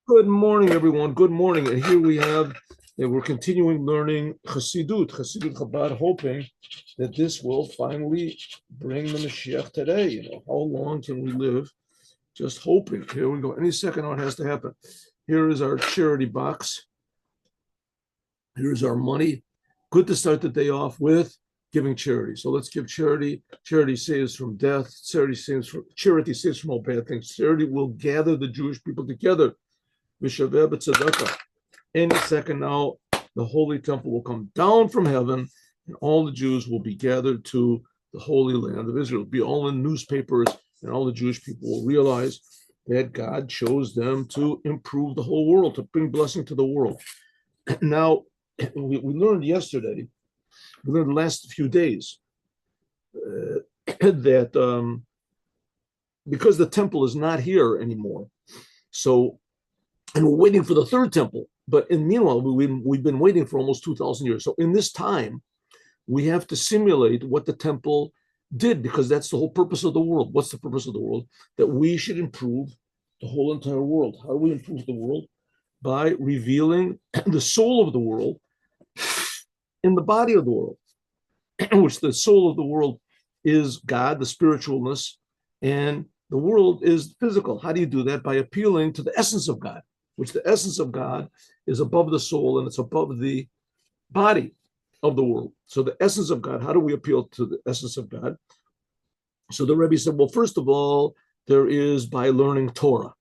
Good morning, everyone. Good morning. And here we have, and we're continuing learning Chassidut Chabad, hoping that this will finally bring the Mashiach today. How long can we live just hoping? Here we go. Any second now it has to happen. Here is our charity box. Here's our money. Good to start the day off with giving charity. So let's give charity. Charity saves from death. Charity saves from all bad things. Charity will gather the Jewish people together. Any second now, the Holy Temple will come down from heaven, and all the Jews will be gathered to the Holy Land of Israel. It'll be all in newspapers, and all the Jewish people will realize that God chose them to improve the whole world, to bring blessing to the world. Now, we learned yesterday, we learned the last few days, that because the temple is not here anymore, so and we're waiting for the third temple. But in meanwhile, we've been waiting for almost 2,000 years. So in this time, we have to simulate what the temple did, because that's the whole purpose of the world. What's the purpose of the world? That we should improve the whole entire world. How do we improve the world? By revealing the soul of the world in the body of the world, which the soul of the world is God, the spiritualness, and the world is physical. How do you do that? By appealing to the essence of God, which the essence of God is above the soul and it's above the body of the world. So the essence of God, how do we appeal to the essence of God? So the Rebbe said, well, first of all, there is by learning Torah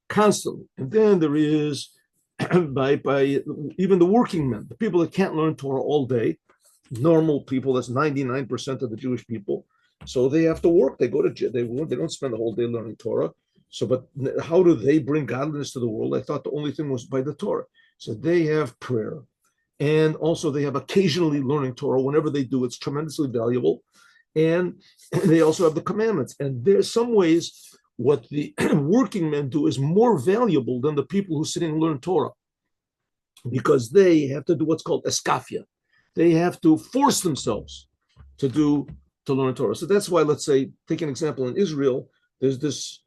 constantly. And then there is by even the working men, the people that can't learn Torah all day, normal people, that's 99% of the Jewish people. So they have to work. They go to jail. They don't spend the whole day learning Torah. So, but how do they bring godliness to the world? I thought the only thing was by the Torah. So they have prayer, and also they have occasionally learning Torah. Whenever they do, it's tremendously valuable. And they also have the commandments. And there's some ways what the working men do is more valuable than the people who sit and learn Torah, because they have to do what's called eskafia. They have to force themselves to learn Torah. So that's why, let's say, take an example in Israel. There's this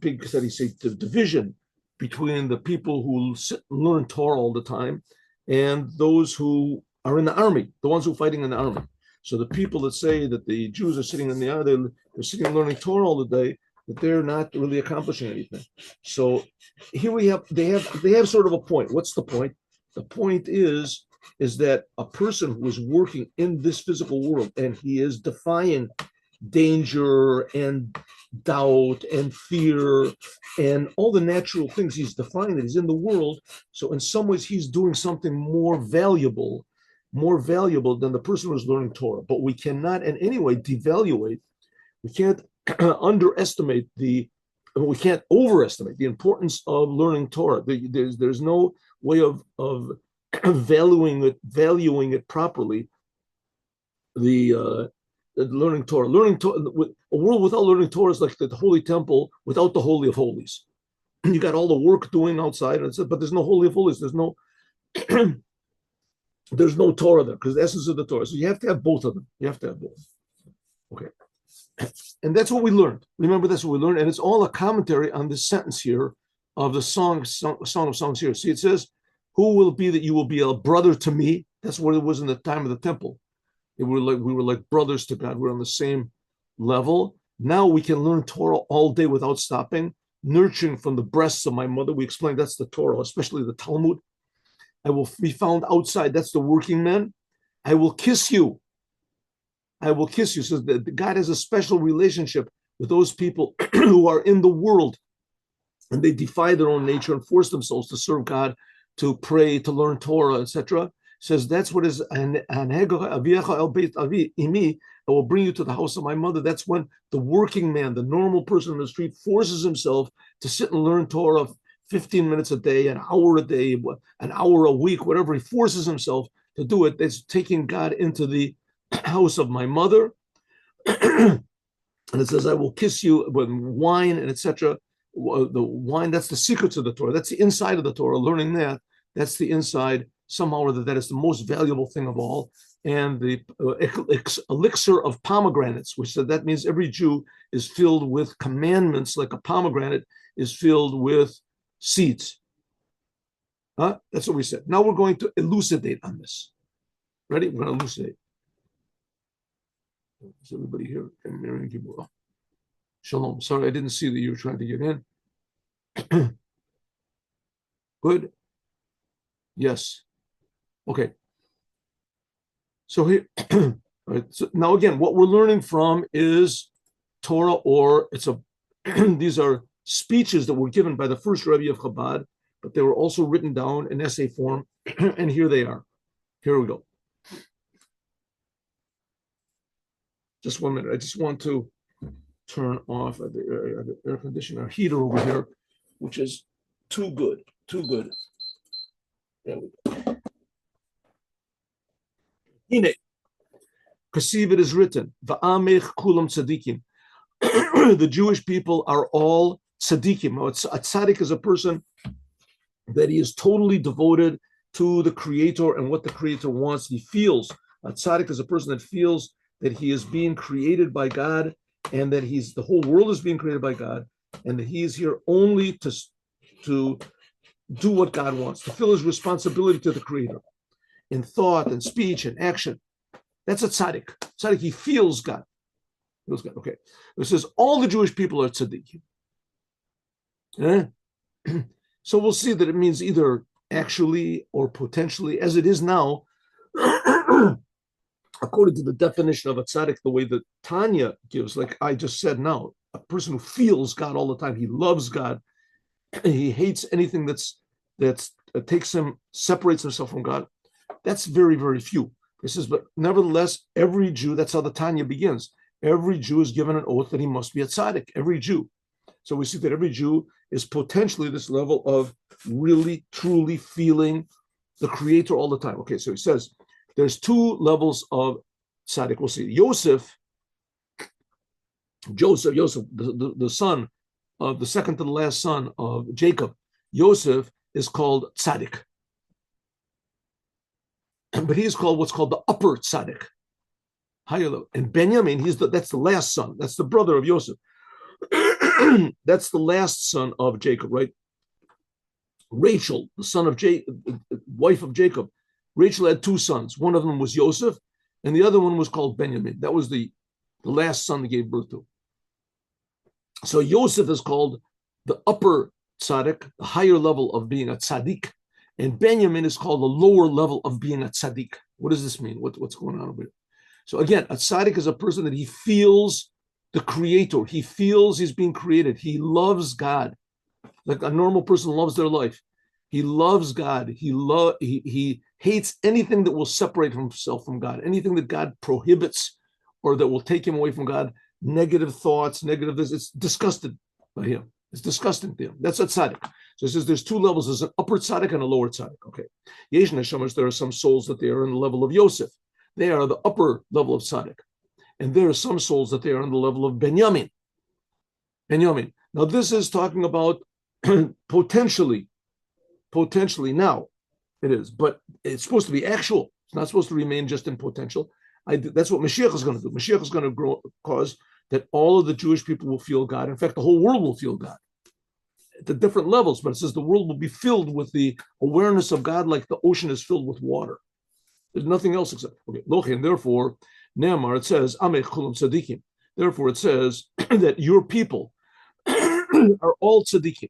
big, how do you say, division between the people who learn Torah all the time and those who are in the army, the ones who are fighting in the army. So the people that say that the Jews are sitting in the army, they're sitting and learning Torah all the day, but they're not really accomplishing anything. So here they have sort of a point. What's the point? The point is that a person who is working in this physical world and he is defying danger and doubt and fear and all the natural things, he's defying that he's in the world. So in some ways he's doing something more valuable than the person who's learning Torah. But we cannot in any way devaluate, we can't underestimate we can't overestimate the importance of learning Torah. There's no way of valuing it properly. The learning Torah, a world without learning Torah is like the Holy Temple without the Holy of Holies. You got all the work doing outside, but there's no Holy of Holies. There's no there's no Torah there, because the essence of the Torah. So you have to have both of them. You have to have both. Okay. And that's what we learned. Remember, that's what we learned. And it's all a commentary on this sentence here of the Song of Songs here. See, it says, who will be that you will be a brother to me? That's what it was in the time of the temple. We were like brothers to God. We're on the same level. Now we can learn Torah all day without stopping, nurturing from the breasts of my mother. We explained that's the Torah, especially the Talmud. I will be found outside. That's the working men. I will kiss you. I will kiss you. So that God has a special relationship with those people who are in the world and they defy their own nature and force themselves to serve God, to pray, to learn Torah, etc. Says that's what is I will bring you to the house of my mother. That's when the working man, the normal person in the street, forces himself to sit and learn Torah 15 minutes a day, an hour a day, an hour a week, whatever. He forces himself to do it. That's taking God into the house of my mother. And it says, I will kiss you with wine and etc. The wine, that's the secrets of the Torah. That's the inside of the Torah. Learning that's the inside. Somehow or other, that is the most valuable thing of all. And the elixir of pomegranates, which that means every Jew is filled with commandments, like a pomegranate is filled with seeds. Huh? That's what we said. Now we're going to elucidate on this. Ready? We're going to elucidate. Is everybody here? Shalom. Sorry, I didn't see that you were trying to get in. Good. Yes. Okay. So here, right, so now again, what we're learning from is Torah, or it's a these are speeches that were given by the first Rebbe of Chabad, but they were also written down in essay form, and here they are. Here we go. Just 1 minute. I just want to turn off the air conditioner heater over here, which is too good. Too good. There we go. Hine, Kasiv, it is written, Va'amech kulam tzadikim. The Jewish people are all tzadikim. A tzadik is a person that he is totally devoted to the Creator and what the Creator wants. He feels, a tzaddik is a person that feels that he is being created by God, and that the whole world is being created by God, and that he is here only to do what God wants, to fulfill his responsibility to the Creator in thought and speech and action. That's a tzaddik. Tzaddik, he feels God. Feels God. Okay. It says all the Jewish people are tzaddikim. So we'll see that it means either actually or potentially, as it is now, according to the definition of a tzaddik, the way that Tanya gives, like I just said now, a person who feels God all the time, he loves God, he hates anything that takes him, separates himself from God. That's very, very few. It says, but nevertheless, every Jew, that's how the Tanya begins. Every Jew is given an oath that he must be a tzaddik, every Jew. So we see that every Jew is potentially this level of really, truly feeling the Creator all the time. Okay, so he says, there's two levels of tzaddik. We'll see. Joseph, the son of the second to the last son of Jacob, Joseph is called tzaddik. But he is called what's called the upper tzaddik. And Benjamin, that's the last son. That's the brother of Joseph. That's the last son of Jacob, right? Rachel, the son of wife of Jacob. Rachel had two sons. One of them was Joseph, and the other one was called Benjamin. That was the last son they gave birth to. So Joseph is called the upper tzaddik, the higher level of being a tzaddik, and Benjamin is called the lower level of being a tzaddik. What does this mean? What's going on over here? So again, a tzaddik is a person that he feels the Creator. He feels he's being created. He loves God, like a normal person loves their life. He loves God. He hates anything that will separate himself from God, anything that God prohibits or that will take him away from God, negative thoughts, negative this. It's disgusted by him. It's disgusting to him. That's a tzaddik. So it says there's two levels. There's an upper tzaddik and a lower tzaddik. Okay. Yesh neshamas, there are some souls that they are in the level of Yosef. They are the upper level of tzaddik. And there are some souls that they are on the level of Benjamin. Now this is talking about potentially now. It is, but it's supposed to be actual. It's not supposed to remain just in potential. That's what Moshiach is going to do. Moshiach is going to cause that all of the Jewish people will feel God. In fact, the whole world will feel God at the different levels, but it says the world will be filled with the awareness of God like the ocean is filled with water. There's nothing else except, okay, and therefore, Ne'amar, it says, Amech kulam tzadikim. Therefore, it says that your people are all tzadikim.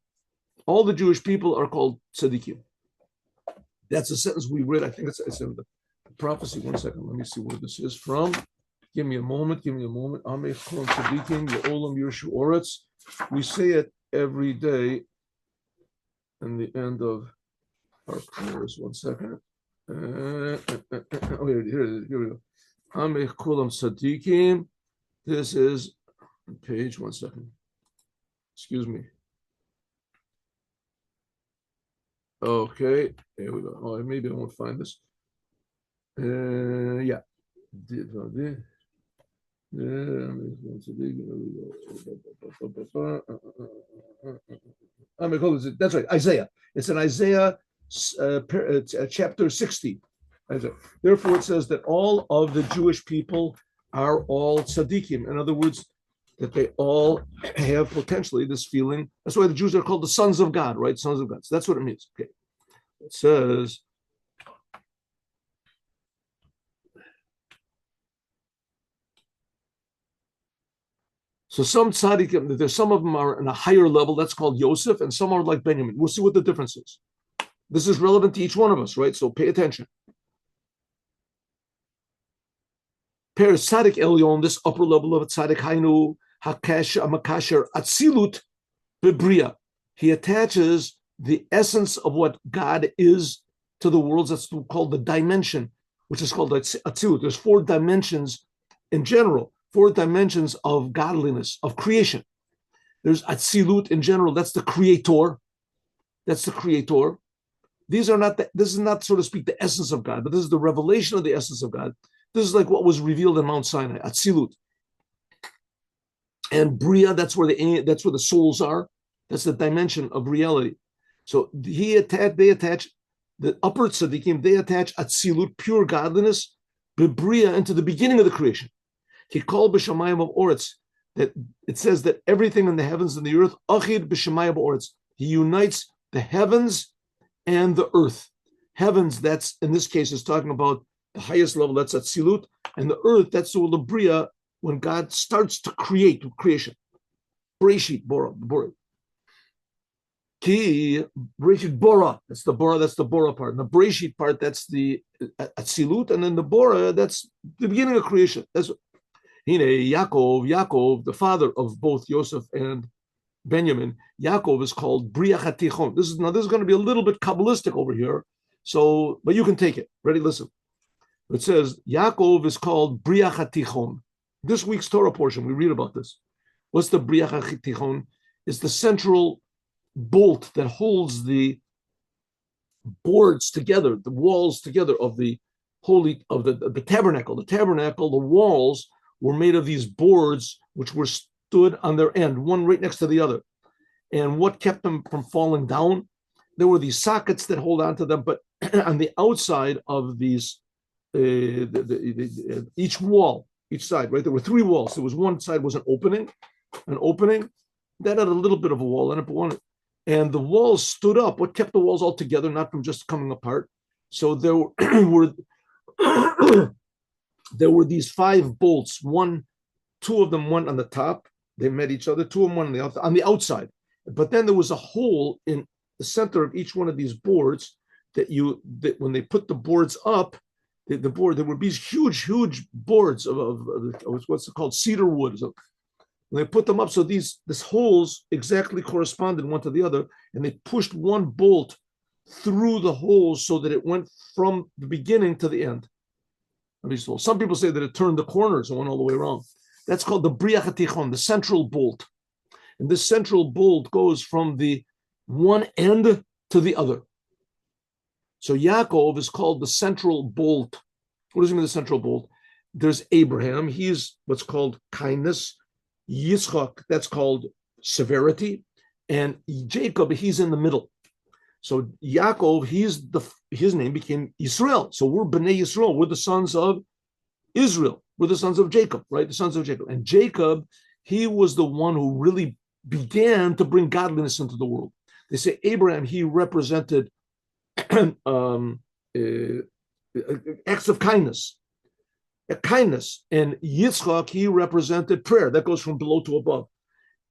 All the Jewish people are called tzadikim. That's a sentence we read. I think it's in the prophecy. 1 second. Let me see where this is from. Give me a moment. Amech kulam tzadikim, Ye'olam Yershu Oretz. We say it every day in the end of our prayers. 1 second. Oh, here we go. Amech kulam tzadikim. This is page. 1 second. Excuse me. Okay, here we go. Oh, maybe I won't find this. Yeah. That's right, Isaiah. It's in Isaiah chapter 60. Therefore, it says that all of the Jewish people are all tzaddikim. In other words, that they all have potentially this feeling. That's why the Jews are called the sons of God, right? Sons of God. So that's what it means. Okay. It says, so some tzaddikim, there's some of them are in a higher level, that's called Yosef, and some are like Benjamin. We'll see what the difference is. This is relevant to each one of us, right? So pay attention. Per tzaddik elyon, this upper level of tzaddik, hainu makasher atzilut bebria. He attaches the essence of what God is to the worlds. That's called the dimension, which is called atzilut. There's 4 dimensions in general, 4 dimensions of godliness, of creation. There's atzilut in general. That's the creator. That's the creator. This is not, so to speak, the essence of God, but this is the revelation of the essence of God. This is like what was revealed in Mount Sinai, Atzilut. And Bria, that's where the souls are. That's the dimension of reality. So they attach the upper tzaddikim, they attach Atzilut, pure godliness, Bria, into the beginning of the creation. He called b'shamayim of Oretz, that it says that everything in the heavens and the earth, Achid b'shamayim of Oretz. He unites the heavens and the earth. Heavens, that's in this case is talking about the highest level, that's Atzilut, and the earth, that's the Bria, when God starts to create creation. Bereshit Bora. Ki Bereshit Bora. That's the Bora part. And the Bereshit part, that's the Atzilut, and then the Bora, that's the beginning of creation. That's Yaakov, the father of both Yosef and Benjamin. Yaakov is called Bria Hatichon. This is going to be a little bit Kabbalistic over here. So, but you can take it. Ready? Listen. It says Yaakov is called Bria Hatichon. This week's Torah portion, we read about this. What's the Bria Hatichon? It's the central bolt that holds the boards together, the walls together of the tabernacle. The tabernacle, the walls were made of these boards which were stood on their end, one right next to the other. And what kept them from falling down? There were these sockets that hold onto them, but on the outside of these, each wall, each side, right? There were 3 walls. There was one side was an opening that had a little bit of a wall in it, but and the walls stood up. What kept the walls all together, not from just coming apart? So there were there were these 5 bolts. 2 of them went on the top. They met each other. 2 of them went on the outside. But then there was a hole in the center of each one of these boards that when they put the boards up, there were these huge boards of what's it called, cedar wood. So when they put them up, so these holes exactly corresponded one to the other, and they pushed one bolt through the holes so that it went from the beginning to the end. Some people say that it turned the corners and went all the way around. That's called the Bria Hatichon, the central bolt. And this central bolt goes from the one end to the other. So Yaakov is called the central bolt. What does it mean, the central bolt? There's Abraham. He's what's called kindness. Yitzchak, that's called severity. And Jacob, he's in the middle. So Yaakov, his name became Yisrael. So we're Bnei Yisrael. We're the sons of Israel. We're the sons of Jacob, right? The sons of Jacob. And Jacob, he was the one who really began to bring godliness into the world. They say Abraham, he represented acts of kindness. And Yitzchak, he represented prayer. That goes from below to above.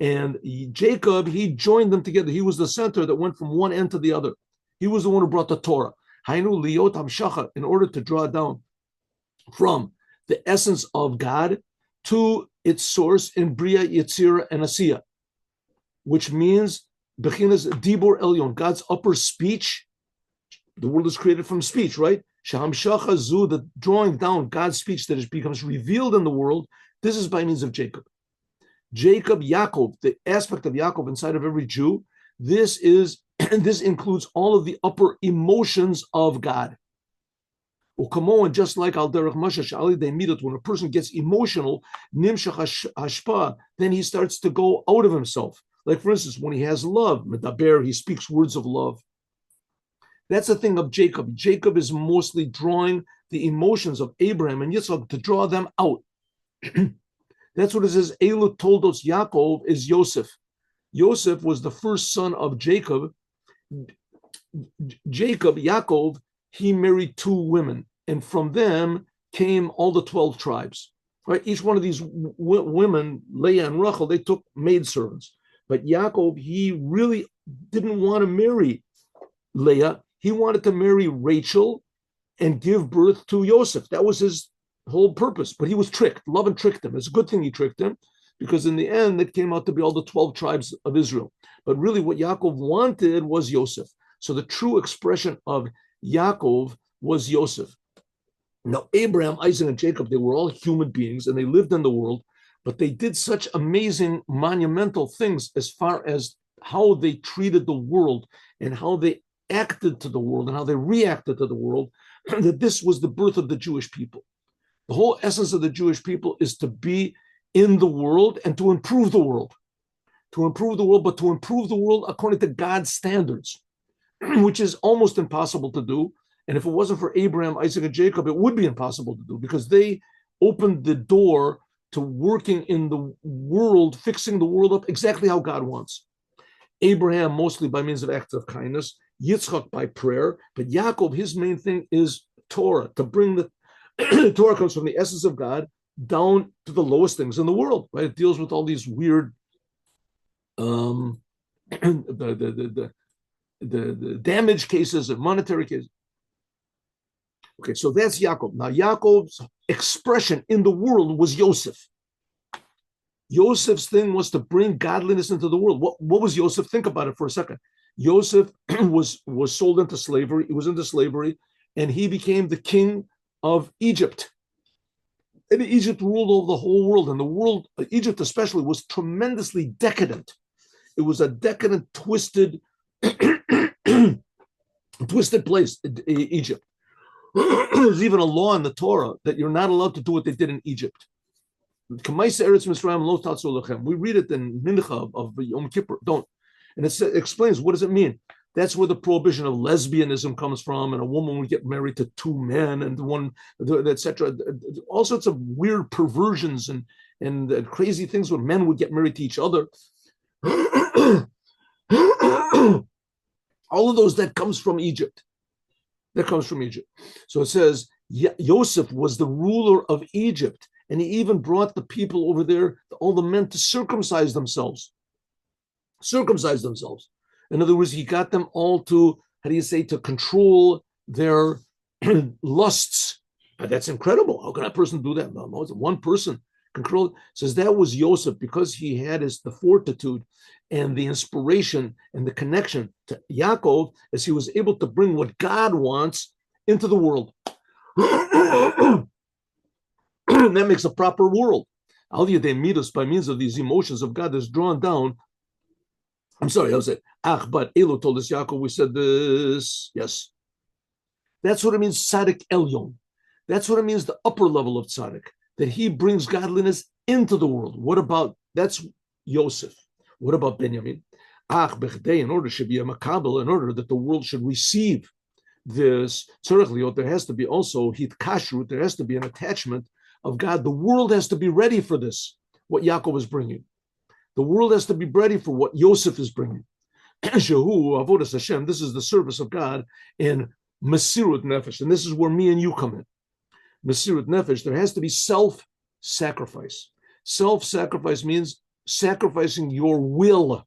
And Jacob, he joined them together. He was the center that went from one end to the other. He was the one who brought the Torah. Hainu liot hamshacha, in order to draw down from the essence of God to its source in Bria, Yetzirah, and Asiya, which means Bechinas Dibur Elyon, God's upper speech. The world is created from speech, right? Shahamshacha zu, the drawing down God's speech that becomes revealed in the world. This is by means of Jacob. Jacob, Yaakov, the aspect of Yaakov inside of every Jew, this includes all of the upper emotions of God. And just like Al Derech Mashash Ali they meet it, when a person gets emotional, Nimshach Hashpa, then he starts to go out of himself. Like for instance, when he has love, Medaber, he speaks words of love. That's the thing of Jacob. Jacob is mostly drawing the emotions of Abraham and Yitzchak to draw them out. That's what it says. Elu toldos Yaakov is Yosef. Yosef was the first son of Jacob. Yaakov, he married two women, and from them came all the 12 tribes. Right? Each one of these women, Leah and Rachel, they took maidservants. But Yaakov, he really didn't want to marry Leah. He wanted to marry Rachel and give birth to Yosef. That was his whole purpose. But he was tricked. Laban tricked him. It's a good thing he tricked him, because in the end, it came out to be all the 12 tribes of Israel. But really what Yaakov wanted was Yosef. So the true expression of Yaakov was Yosef. Now, Abraham, Isaac, and Jacob, they were all human beings and they lived in the world, but they did such amazing, monumental things as far as how they treated the world and how they acted to the world and how they reacted to the world, that this was the birth of the Jewish people. The whole essence of the Jewish people is to be in the world and to improve the world. To improve the world, but to improve the world according to God's standards, which is almost impossible to do. And if it wasn't for Abraham, Isaac, and Jacob, it would be impossible to do, because they opened the door to working in the world, fixing the world up exactly how God wants. Abraham, mostly by means of acts of kindness, Yitzchak by prayer, but Yaakov, his main thing is Torah, to bring the Torah comes from the essence of God down to the lowest things in the world, right? It deals with all these weird the damage cases and monetary cases. Okay, so that's Yaakov. Now, Yaakov's expression in the world was Yosef. Yosef's thing was to bring godliness into the world. What was Yosef? Think about it for a second. Yosef was sold into slavery. He was into slavery, and he became the king of Egypt. And Egypt ruled over the whole world, and the world, Egypt especially, was tremendously decadent. It was a decadent, twisted place, Egypt. There's even a law in the Torah that you're not allowed to do what they did in Egypt. We read it in Mincha of Yom Kippur. Don't. And it explains, what does it mean? That's where the prohibition of lesbianism comes from, and a woman would get married to two men, and one, etc. All sorts of weird perversions and crazy things where men would get married to each other. All of those, that comes from Egypt. That comes from Egypt. So it says Yosef was the ruler of Egypt, and he even brought the people over there, all the men, to circumcise themselves. Circumcise themselves. In other words, he got them all to, to control their lusts. That's incredible. How can a person do that? No, it's one person control it. Says that was Yosef, because he had the fortitude and the inspiration and the connection to Yaakov, as he was able to bring what God wants into the world. That makes a proper world. Al Yadei Midas, by means of these emotions of God, is drawn down. I'm sorry, I was it. But Elo told us Yaakov, we said this. Yes. That's what it means, Tzadik Elyon. That's what it means, the upper level of Tzadik, that he brings godliness into the world. What about, that's Yosef. What about Benjamin? In order should be a makabel, in order that the world should receive this, there has to be also hit kashrut, there has to be an attachment of God. The world has to be ready for this, what Yaakov is bringing. The world has to be ready for what Yosef is bringing. Shehu avodas Hashem, this is the service of God in Mesirut Nefesh, and this is where me and you come in. Mesirut Nefesh, there has to be self-sacrifice. Self-sacrifice means sacrificing your will,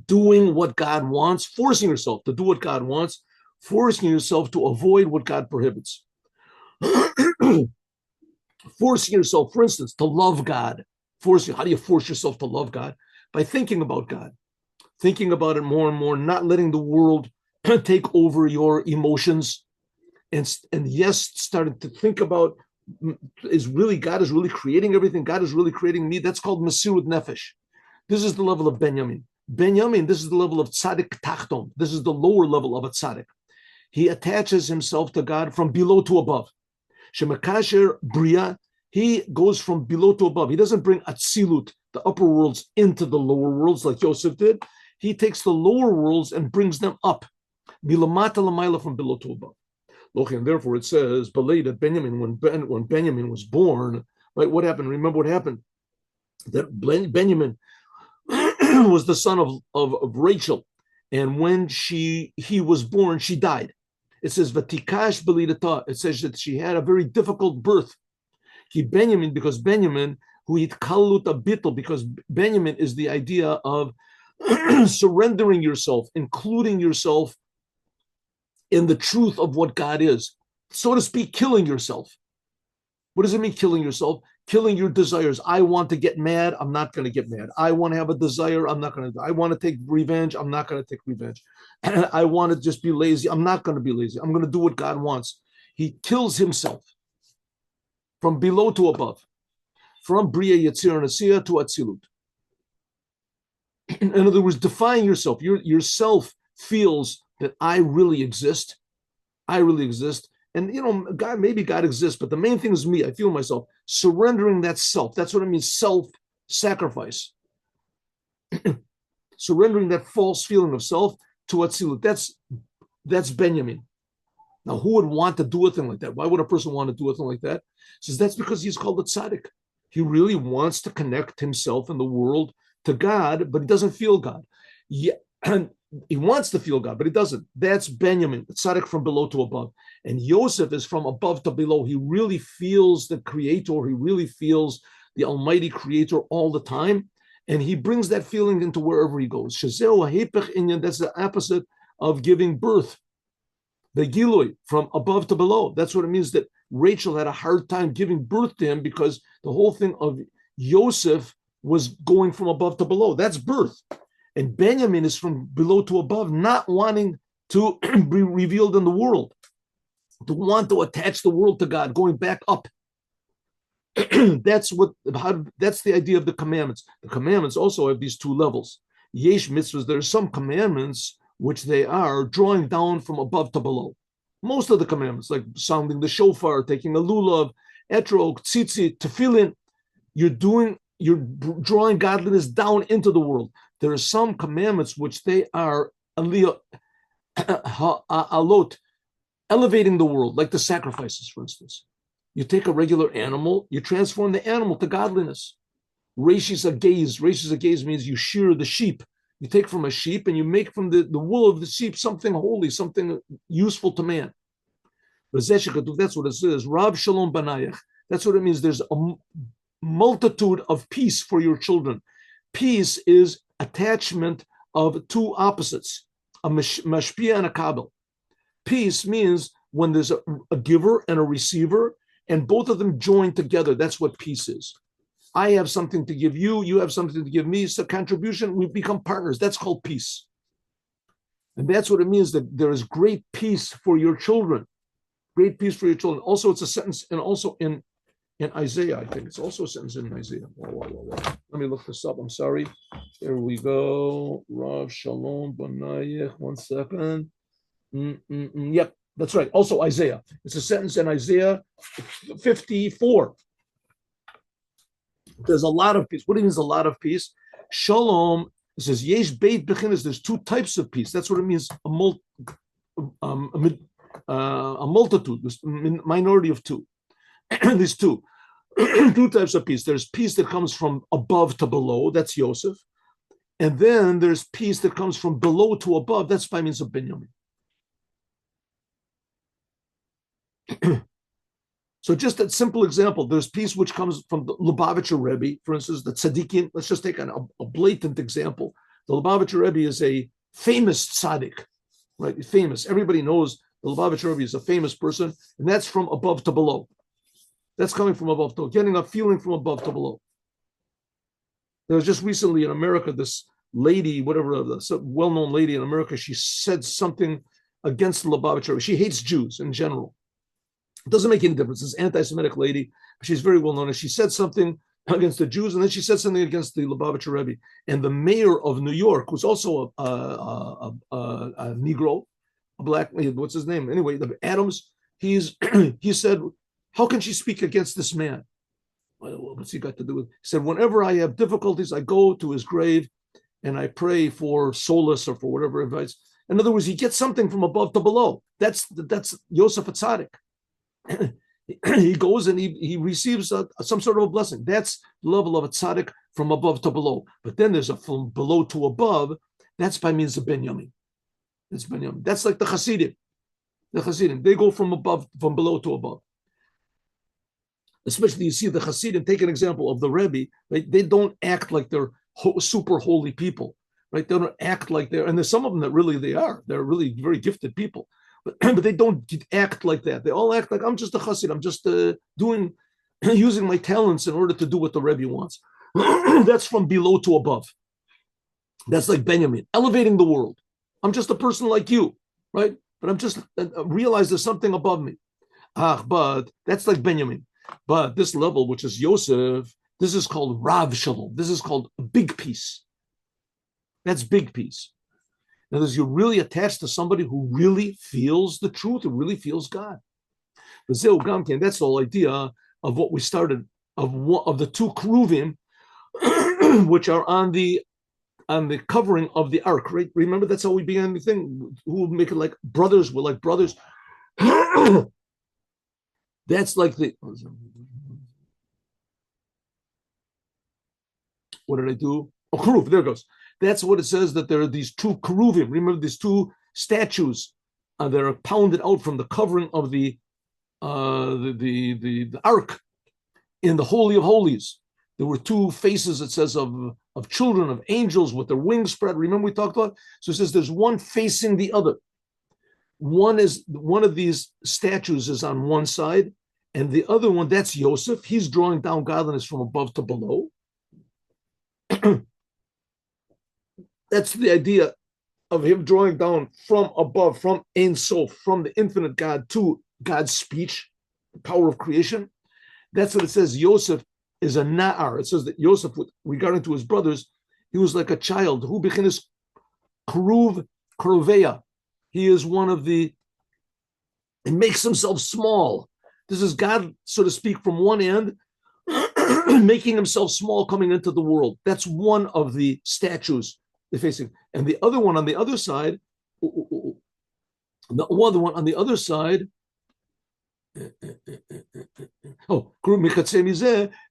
doing what God wants, forcing yourself to do what God wants, forcing yourself to avoid what God prohibits. Forcing yourself, for instance, to love God. How do you force yourself to love God? By thinking about God, thinking about it more and more, not letting the world take over your emotions, and yes, starting to think about, God is really creating everything. God is really creating me. That's called Mesirut Nefesh. This is the level of Benjamin. This is the level of Tzadik Tachton. This is the lower level of a Tzadik. He attaches himself to God from below to above. Shemakasher Bria, he goes from below to above. He doesn't bring Atzilut, the upper worlds, into the lower worlds like Yosef did. He takes the lower worlds and brings them up. Milamata Lamaila, from below to above. Okay, and therefore it says, belated Benjamin, when Benjamin was born, right? What happened? Remember what happened? That Benjamin was the son of Rachel. And when he was born, she died. It says, Vatikash belidata. It says that she had a very difficult birth. He Benjamin, because Benjamin, who it kalut a bittel, because Benjamin is the idea of surrendering yourself, including yourself in the truth of what God is, so to speak, killing yourself. What does it mean, killing yourself? Killing your desires. I want to get mad. I'm not going to get mad. I want to have a desire. I'm not going to. I want to take revenge. I'm not going to take revenge. I want to just be lazy. I'm not going to be lazy. I'm going to do what God wants. He kills himself from below to above, from Bria Yetzir and Asiya to Atzilut. In other words, define yourself. Yourself feels that I really exist. I really exist. And, God, maybe God exists, but the main thing is me. I feel myself. Surrendering that self. That's what it means, self-sacrifice. Surrendering that false feeling of self to Atzilut. That's Benjamin. Now, who would want to do a thing like that? Why would a person want to do a thing like that? He says that's because he's called a tzaddik. He really wants to connect himself in the world to God, but he doesn't feel God. Yeah, and he wants to feel God, but he doesn't. That's Benjamin, the tzaddik from below to above. And Yosef is from above to below. He really feels the creator. He really feels the almighty creator all the time. And he brings that feeling into wherever he goes. That's the opposite of giving birth. The Giloi, from above to below. That's what it means that Rachel had a hard time giving birth to him because the whole thing of Yosef was going from above to below. That's birth. And Benjamin is from below to above, not wanting to be revealed in the world, to want to attach the world to God, going back up. That's the idea of the commandments. The commandments also have these two levels. Yesh mitzvahs, there are some commandments which they are drawing down from above to below. Most of the commandments, like sounding the shofar, taking a lulav, etrog, tzitzit, tefillin, you're drawing godliness down into the world. There are some commandments which they are alot, elevating the world, like the sacrifices, for instance. You take a regular animal, you transform the animal to godliness. Rashis agaze means you shear the sheep. You take from a sheep and you make from the wool of the sheep something holy, something useful to man. That's what it says. Rav Shalom Banayach. That's what it means. There's a multitude of peace for your children. Peace is attachment of two opposites, a mashpia and a kabel. Peace means when there's a giver and a receiver, and both of them join together. That's what peace is. I have something to give you, you have something to give me. It's a contribution. We become partners. That's called peace. And that's what it means, that there is great peace for your children. Great peace for your children. Also, it's a sentence, and also in Isaiah, I think. It's also a sentence in Isaiah. Let me look this up. I'm sorry. There we go. Rav Shalom Banayech. 1 second. Yep, that's right. Also Isaiah. It's a sentence in Isaiah 54. There's a lot of peace. What do you mean there's a lot of peace? Shalom, it says, Yesh Beit Bechinas, there's two types of peace. That's what it means, a multitude, there's a minority of two. These two types of peace. There's peace that comes from above to below, that's Yosef. And then there's peace that comes from below to above, that's by means of Benjamin. So just a simple example, there's peace which comes from the Lubavitcher Rebbe, for instance, the Tzadikim. Let's just take a blatant example. The Lubavitcher Rebbe is a famous tzaddik, right? Famous. Everybody knows the Lubavitcher Rebbe is a famous person, and that's from above to below. That's coming from above to below, getting a feeling from above to below. There was just recently in America, this lady, whatever, this well-known lady in America, she said something against the Lubavitcher Rebbe. She hates Jews in general. It doesn't make any difference. It's an anti-Semitic lady. She's very well known. And she said something against the Jews, and then she said something against the Lubavitcher Rebbe. And the mayor of New York, who's also a Negro, a black, what's his name? Anyway, Adams, he said, how can she speak against this man? What's he got to do with it? He said, whenever I have difficulties, I go to his grave and I pray for solace or for whatever advice. In other words, he gets something from above to below. That's Yosef Atzadik. He goes and he receives some sort of a blessing. That's the level of a tzaddik from above to below. But then there's a from below to above. That's by means of Benjamin. That's Benjamin. That's like the Hasidim. The Hasidim, they go from below to above. Especially you see the Hasidim, take an example of the Rebbe, right? They don't act like they're super holy people, right? They don't act like they're, and there's some of them that really they are. They're really very gifted people. But they don't act like that. They all act like, I'm just a chassid. I'm just using my talents in order to do what the Rebbe wants. That's from below to above. That's like Benjamin, elevating the world. I'm just a person like you, right? But I'm just realize there's something above me. But that's like Benjamin. But this level, which is Yosef, this is called Rav Shalom. This is called a big peace. That's big peace. In other words, you're really attached to somebody who really feels the truth, who really feels God. That's the whole idea of what we started, of the two keruvim, which are on the covering of the ark, right? Remember, that's how we began the thing. Who would make it like brothers? We're like brothers. That's like the. What did I do? Oh, keruv. There it goes. That's what it says, that there are these two keruvim. Remember, these two statues that are pounded out from the covering of the ark in the Holy of Holies. There were two faces, it says, of children, of angels with their wings spread. Remember we talked about? So it says there's one facing the other. One of these statues is on one side, and the other one, that's Yosef. He's drawing down godliness from above to below. That's the idea of him drawing down from above, from Ein Sof, from the infinite God to God's speech, the power of creation. That's what it says. Yosef is a na'ar. It says that Yosef, regarding to his brothers, he was like a child. Who bechinis keruv keruveya. He is one of the, and makes himself small. This is God, so to speak, from one end, making himself small coming into the world. That's one of the statues they're facing. And the other one on the other side,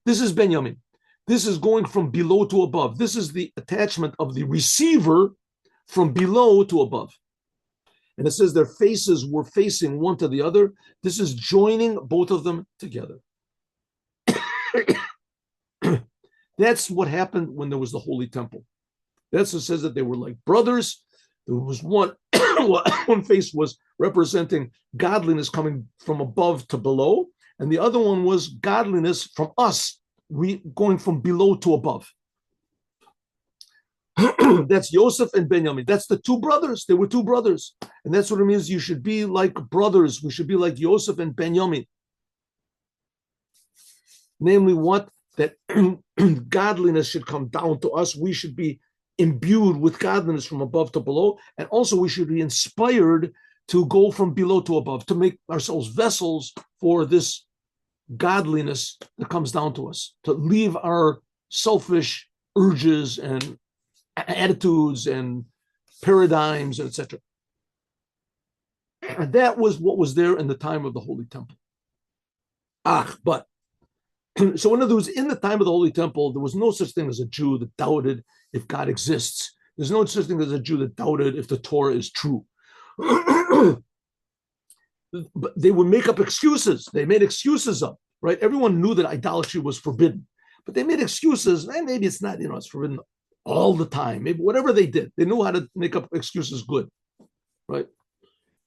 this is Benjamin. This is going from below to above. This is the attachment of the receiver from below to above. And it says their faces were facing one to the other. This is joining both of them together. That's what happened when there was the Holy Temple. That's what says that they were like brothers. There was one face was representing godliness coming from above to below, and the other one was godliness from us, going from below to above. That's Yosef and Benjamin. That's the two brothers. They were two brothers. And that's what it means. You should be like brothers. We should be like Yosef and Benjamin. Namely, what? That godliness should come down to us. We should be imbued with godliness from above to below. And also we should be inspired to go from below to above, to make ourselves vessels for this godliness that comes down to us, to leave our selfish urges and attitudes and paradigms, etc. And that was what was there in the time of the Holy Temple. But so in other words, in the time of the Holy Temple, there was no such thing as a Jew that doubted if God exists. There's no such thing as a Jew that doubted if the Torah is true. But they would make up excuses. They made excuses up, right? Everyone knew that idolatry was forbidden, but they made excuses. And maybe it's not, it's forbidden all the time. Maybe whatever they did, they knew how to make up excuses good, right?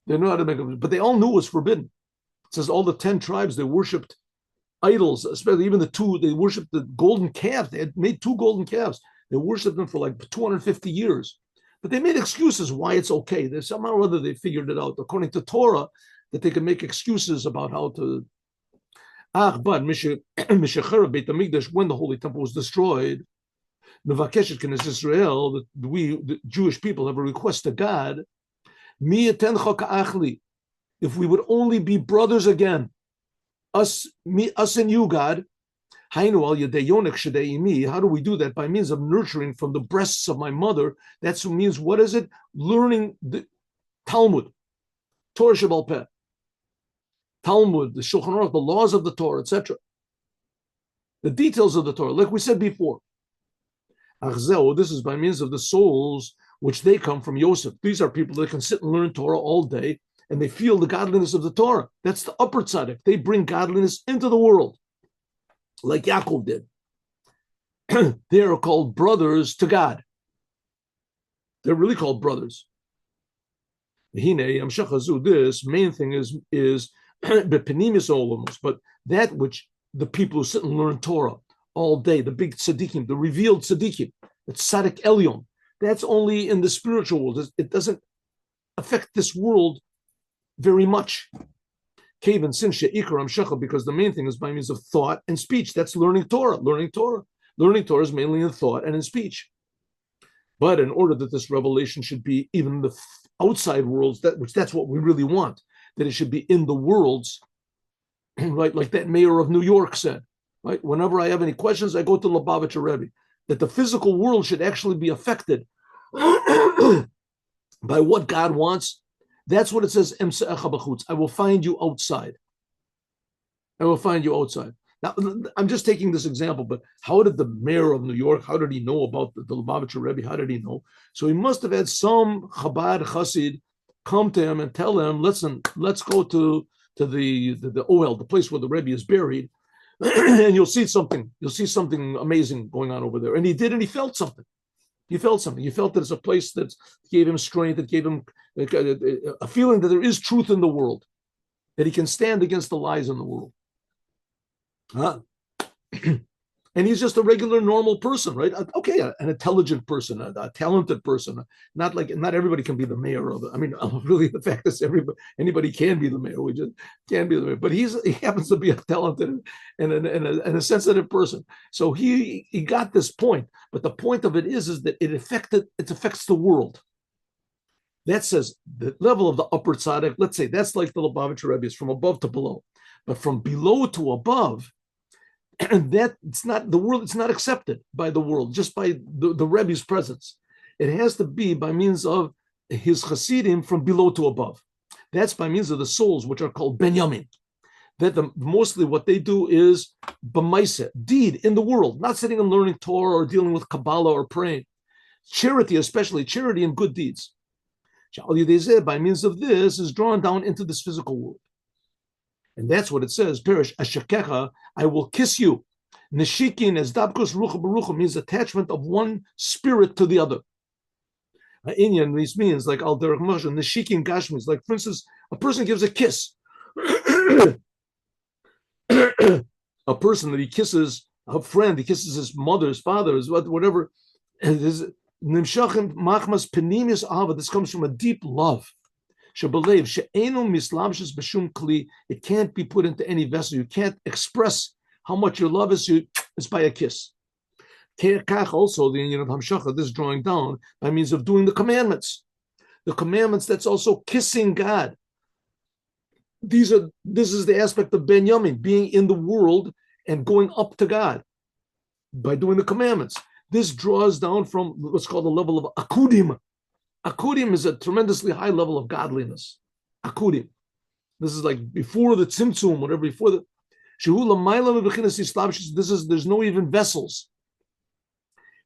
They knew how to make up, but they all knew it was forbidden. It says all the 10 tribes, they worshipped idols, especially even the two, they worshipped the golden calf. They had made 2 golden calves. They worshipped them for like 250 years. But they made excuses why it's okay. There's somehow or other they figured it out, according to Torah, that they can make excuses about how to. But when the Holy Temple was destroyed, Israel, that we, the Jewish people, have a request to God, if we would only be brothers again, us and you, God. How do we do that? By means of nurturing from the breasts of my mother. That's what means, what is it? Learning Talmud, Torah Shebal Peh, Talmud, the Shulchan Aruch, the laws of the Torah, etc. The details of the Torah, like we said before. Achzeo, this is by means of the souls which they come from Yosef. These are people that can sit and learn Torah all day, and they feel the godliness of the Torah. That's the upper tzaddik. They bring godliness into the world, like Yaakov did. They are called brothers to God. They're really called brothers. This main thing is but that which the people who sit and learn Torah all day, the big tzadikim, the revealed tzadikim, the tzadik elyon, that's only in the spiritual world. It doesn't affect this world very much. Because the main thing is by means of thought and speech. That's learning Torah. Learning Torah is mainly in thought and in speech. But in order that this revelation should be even the outside worlds, that's what we really want, that it should be in the worlds, right? Like that mayor of New York said, right? Whenever I have any questions, I go to Lubavitcher Rebbe, that the physical world should actually be affected by what God wants. That's what it says, I will find you outside. I will find you outside. Now, I'm just taking this example, but how did the mayor of New York, how did he know about the Lubavitcher Rebbe? How did he know? So he must have had some Chabad Chassid come to him and tell him, listen, let's go to the Ohel, the place where the Rebbe is buried, and you'll see something. You'll see something amazing going on over there. And he did, and he felt something. He felt something. He felt that it's a place that gave him strength, that gave him a feeling that there is truth in the world, that he can stand against the lies in the world. Huh? And he's just a regular, normal person, right? Okay, an intelligent person, a talented person. Not everybody can be the mayor of it. I mean, really, the fact is anybody can be the mayor. We just can't be the mayor. But he happens to be a talented and a sensitive person. So he got this point. But the point of it is that it affects the world. That says the level of the upper tzaddik. Let's say that's like the Lubavitcher Rebbe, is from above to below, but from below to above. And that it's not the world, it's not accepted by the world, just by the Rebbe's presence. It has to be by means of his Hasidim from below to above. That's by means of the souls, which are called Benyamin. That mostly what they do is b'maiseh, deed in the world, not sitting and learning Torah or dealing with Kabbalah or praying. Charity, especially charity and good deeds. By means of this is drawn down into this physical world. And that's what it says, Perish, Ashakecha, I will kiss you. Neshikin, as Dabkos Rucha Barucha, means attachment of one spirit to the other. Inyan, this means like Al Derek Moshe, Neshikin Gashmis, like for instance, a person gives a kiss. A person that he kisses, a friend, he kisses his mother, his father, his whatever. Nimshachim Machmas Penimis Ava, this comes from a deep love. It can't be put into any vessel. You can't express how much your love is. It's by a kiss. Also, the union of Hamshacha, this drawing down by means of doing the commandments. The commandments, that's also kissing God. This is the aspect of Benyamin, being in the world and going up to God by doing the commandments. This draws down from what's called the level of akudim. Akudim is a tremendously high level of godliness. Akudim. This is like before the tzimtzum, whatever, before the there's no even vessels.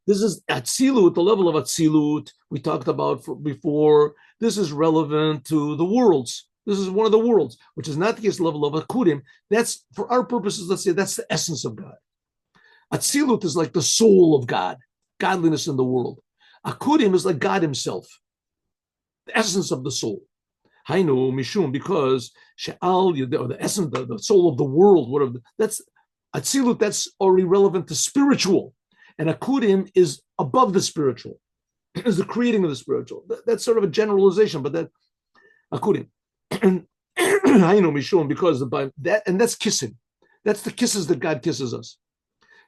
This is atzilut, the level of atzilut we talked about before. This is relevant to the worlds. This is one of the worlds, which is not the case level of akudim. That's, for our purposes, let's say that's the essence of God. Atzilut is like the soul of God, godliness in the world. Akudim is like God himself, the essence of the soul. Hainu mishum, because she'al, the essence, the soul of the world, whatever. That's atzilut. That's already relevant to spiritual, and akudim is above the spiritual, is the creating of the spiritual. That's sort of a generalization, but that akudim. Hainu mishum, because by that, and that's kissing. That's the kisses that God kisses us.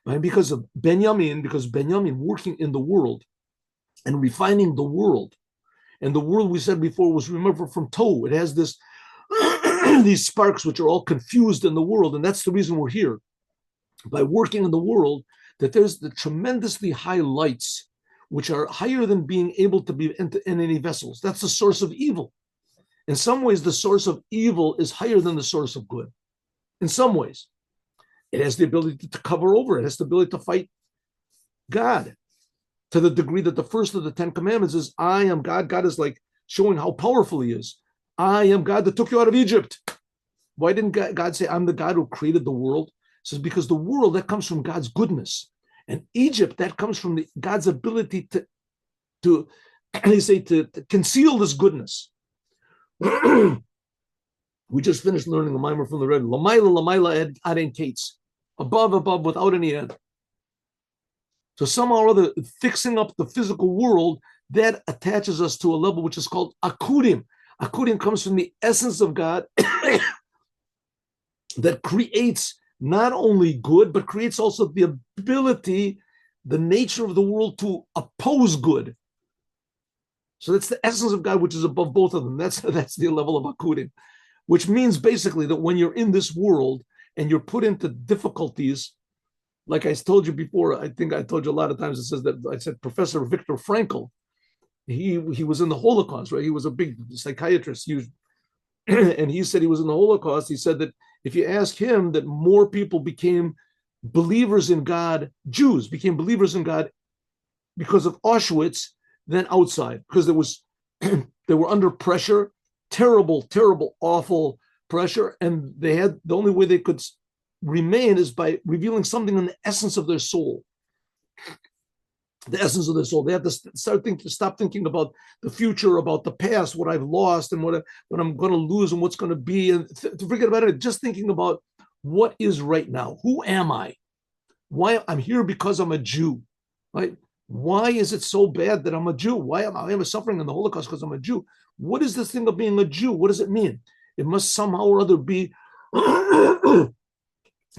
Right? Because of Benyamin working in the world and refining the world. And the world, we said before, was, remember, from Tohu. It has this these sparks which are all confused in the world, and that's the reason we're here. By working in the world, that there's the tremendously high lights, which are higher than being able to be in any vessels. That's the source of evil. In some ways, the source of evil is higher than the source of good. In some ways, it has the ability to cover over. It has the ability to fight God, to the degree that the first of the 10 commandments is, I am God. God is like showing how powerful he is. I am God that took you out of Egypt. Why didn't God say, I'm the God who created the world? It says, because the world, that comes from God's goodness. And Egypt, that comes from God's ability to conceal this goodness. We just finished learning the mimer from the Rebbe. Lamaila ad kates. Above, without any end. So somehow or other, fixing up the physical world, that attaches us to a level which is called akudim. Akudim comes from the essence of God that creates not only good, but creates also the ability, the nature of the world to oppose good. So that's the essence of God, which is above both of them. That's the level of akudim, which means basically that when you're in this world and you're put into difficulties, like I told you before, I think I told you a lot of times, it says that I said Professor Viktor Frankl, he was in the Holocaust, right? He was a big psychiatrist, and he said he was in the Holocaust. He said that if you ask him, that more people became believers in God, Jews became believers in God because of Auschwitz than outside, because they were under pressure, terrible, awful pressure, and they had, the only way they could remain is by revealing something in the essence of their soul. The essence of their soul. They have to stop thinking about the future, about the past, what I've lost and what I'm going to lose and what's going to be, and to forget about it. Just thinking about what is right now. Who am I? Why I'm here because I'm a Jew, right? Why is it so bad that I'm a Jew? Why am I suffering in the Holocaust because I'm a Jew? What is this thing of being a Jew? What does it mean? It must somehow or other be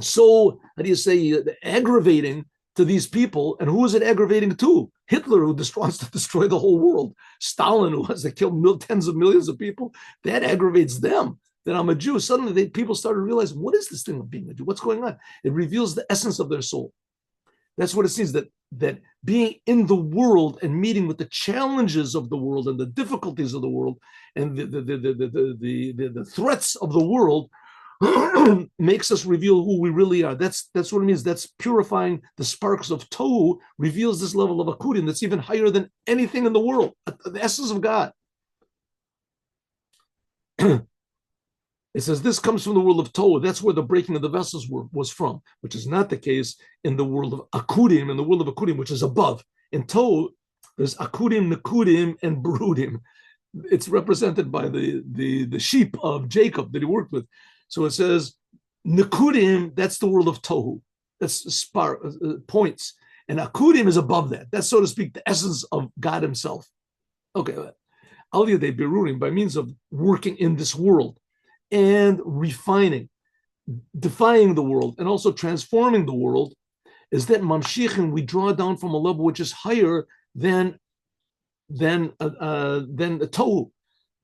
so, how do you say, aggravating to these people. And who is it aggravating to? Hitler, who wants to destroy the whole world. Stalin, who wants to kill tens of millions of people. That aggravates them, that I'm a Jew. Suddenly, people started realizing, what is this thing of being a Jew? What's going on? It reveals the essence of their soul. That's what it seems, that being in the world and meeting with the challenges of the world and the difficulties of the world and the threats of the world makes us reveal who we really are. That's what it means. That's purifying the sparks of Tohu, reveals this level of akudim that's even higher than anything in the world, the essence of God. It says this comes from the world of Tohu. That's where the breaking of the vessels was from, which is not the case in the world of akudim, which is above. In Tohu, there's akudim, nekudim, and berudim. It's represented by the sheep of Jacob that he worked with. So it says, Nekudim, that's the world of Tohu. That's points. And Akudim is above that. That's, so to speak, the essence of God himself. Okay. Al Yadei Berurim, by means of working in this world and refining, defying the world, and also transforming the world, is that Mamshichin, we draw down from a level which is higher than the Tohu.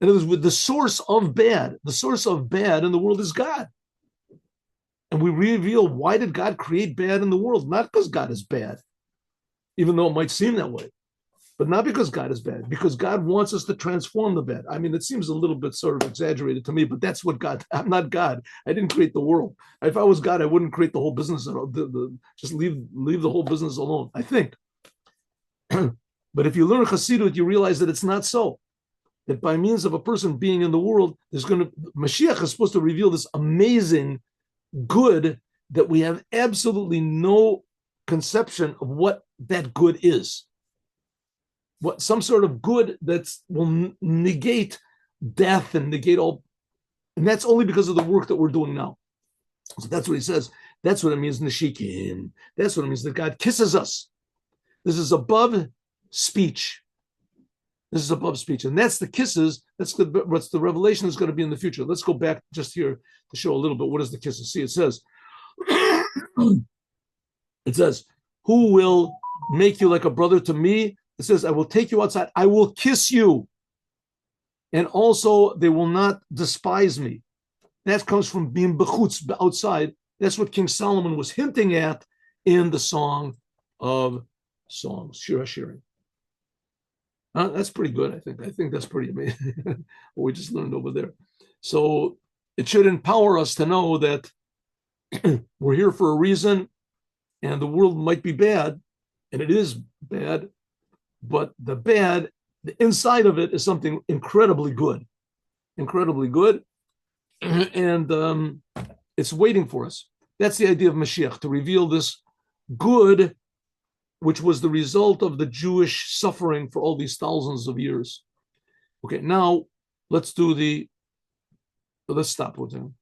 In other words, with the source of bad in the world is God. And we reveal, why did God create bad in the world? Not because God is bad, even though it might seem that way, but not because God is bad, because God wants us to transform the bad. I mean, it seems a little bit sort of exaggerated to me, but that's what I'm not God. I didn't create the world. If I was God, I wouldn't create the whole business. Just leave the whole business alone, I think. But if you learn Chassidut, you realize that it's not so. That by means of a person being in the world, Mashiach is supposed to reveal this amazing good that we have absolutely no conception of what that good is. What some sort of good that will negate death and negate all, and that's only because of the work that we're doing now. So that's what he says. That's what it means, Neshikim. That's what it means that God kisses us. This is above speech. This is above speech. And that's the kisses. That's what's the revelation is going to be in the future. Let's go back just here to show a little bit. What is the kisses? See, it says, who will make you like a brother to me? It says, I will take you outside. I will kiss you. And also, they will not despise me. That comes from being bechutz, outside. That's what King Solomon was hinting at in the Song of Songs, Shir HaShirim. That's pretty good, I think. I think that's pretty amazing what we just learned over there. So it should empower us to know that we're here for a reason, and the world might be bad, and it is bad, but the inside of it is something incredibly good, and it's waiting for us. That's the idea of Mashiach, to reveal this good, which was the result of the Jewish suffering for all these thousands of years. Okay, now let's stop with him.